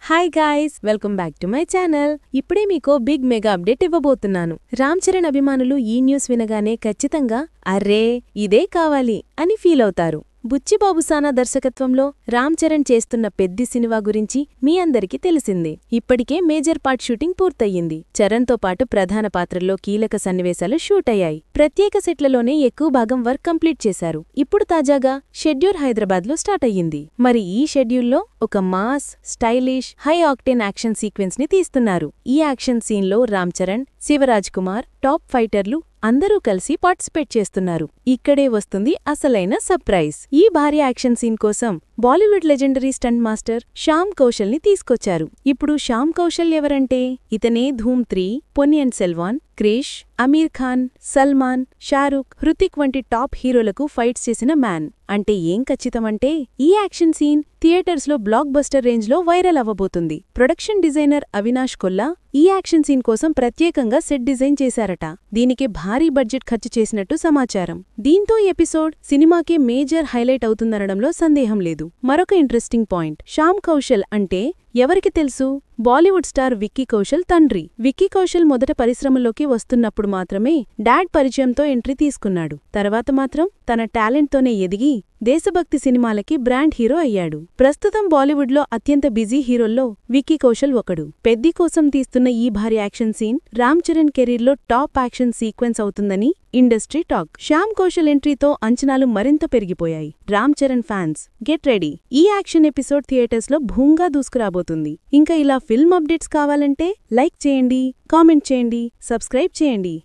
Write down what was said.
Hi guys, welcome back to my channel. ఇప్పుడే మీకో big mega update ఇవ్వబోతున్నాను. రామ్ చరణ్ అభిమానులు ఈ న్యూస్ వినగానే ఖచ్చితంగా అర్రే ఇదే కావాలి అని ఫీల్ అవుతారు. బుచ్చిబాబు సానా దర్శకత్వంలో రామ్ చరణ్ చేస్తున్న పెద్ది సినిమా గురించి మీ అందరికీ తెలిసిందే. ఇప్పటికే మేజర్ పార్ట్ షూటింగ్ పూర్తయ్యింది. చరణ్తో పాటు ప్రధాన పాత్రల్లో కీలక సన్నివేశాలు షూట్ అయ్యాయి. ప్రత్యేక సెట్లలోనే ఎక్కువ భాగం వర్క్ కంప్లీట్ చేశారు. ఇప్పుడు తాజాగా షెడ్యూల్ హైదరాబాద్లో స్టార్ట్ అయ్యింది. మరి ఈ షెడ్యూల్లో ఒక mass, stylish, high octane action sequence ని తీస్తున్నారు. ఈ యాక్షన్ సీన్లో రామ్ చరణ్, శివరాజ్ కుమార్, టాప్ ఫైటర్లు అందరూ కలిసి పార్టిసిపేట్ చేస్తున్నారు. ఇక్కడే వస్తుంది అసలైన సర్ప్రైజ్. ఈ భారీ యాక్షన్ సీన్ కోసం Bollywood legendary stunt master Shyam Kaushal ని తీసుకొచ్చారు. ఇప్పుడు శ్యామ్ కౌశల్ ఎవరంటే ఇతనే ధూమ్ 3, పొన్నియిన్ సెల్వాన్, క్రిష్, అమీర్ ఖాన్, సల్మాన్, షారూక్, హృతిక్ వంటి టాప్ హీరోలకు ఫైట్స్ చేసిన మ్యాన్. అంటే ఏం ఖచ్చితమంటే ఈ యాక్షన్ సీన్ థియేటర్స్లో బ్లాక్ బస్టర్ రేంజ్లో వైరల్ అవ్వబోతుంది. ప్రొడక్షన్ డిజైనర్ అవినాష్ కొల్లా ఈ యాక్షన్ సీన్ కోసం ప్రత్యేకంగా సెట్ డిజైన్ చేశారట. దీనికి భారీ బడ్జెట్ ఖర్చు చేసినట్టు సమాచారం. దీంతో ఎపిసోడ్ సినిమాకే మేజర్ హైలైట్ అవుతుందనడంలో సందేహం లేదు. మరొక ఇంట్రెస్టింగ్ పాయింట్, శ్యామ్ కౌశల్ అంటే ఎవరికి తెలుసు? బాలీవుడ్ స్టార్ విక్కీ కౌశల్ తండ్రి. విక్కీ కౌశల్ మొదట పరిశ్రమలోకి వస్తున్నప్పుడు మాత్రమే డాడ్ పరిచయంతో ఎంట్రీ తీసుకున్నాడు. తర్వాత మాత్రం తన టాలెంట్తోనే ఎదిగి దేశభక్తి సినిమాలకి బ్రాండ్ హీరో అయ్యాడు. ప్రస్తుతం బాలీవుడ్లో అత్యంత బిజీ హీరోల్లో విక్కీ కౌశల్ ఒకడు. పెద్ది కోసం తీస్తున్న ఈ భారీ యాక్షన్ సీన్ రామ్ చరణ్ కెరీర్లో టాప్ యాక్షన్ సీక్వెన్స్ అవుతుందని ఇండస్ట్రీ టాక్. శ్యామ్ కౌశల్ ఎంట్రీతో అంచనాలు మరింత పెరిగిపోయాయి. Ram Charan fans get ready. ఈ యాక్షన్ ఎపిసోడ్ థియేటర్స్లో భూంగా దూసుకురాబోతుంది. ఇంకా ఇలా ఫిల్మ్ అప్డేట్స్ కావాలంటే లైక్ చేయండి, కామెంట్ చేయండి, సబ్స్క్రైబ్ చేయండి.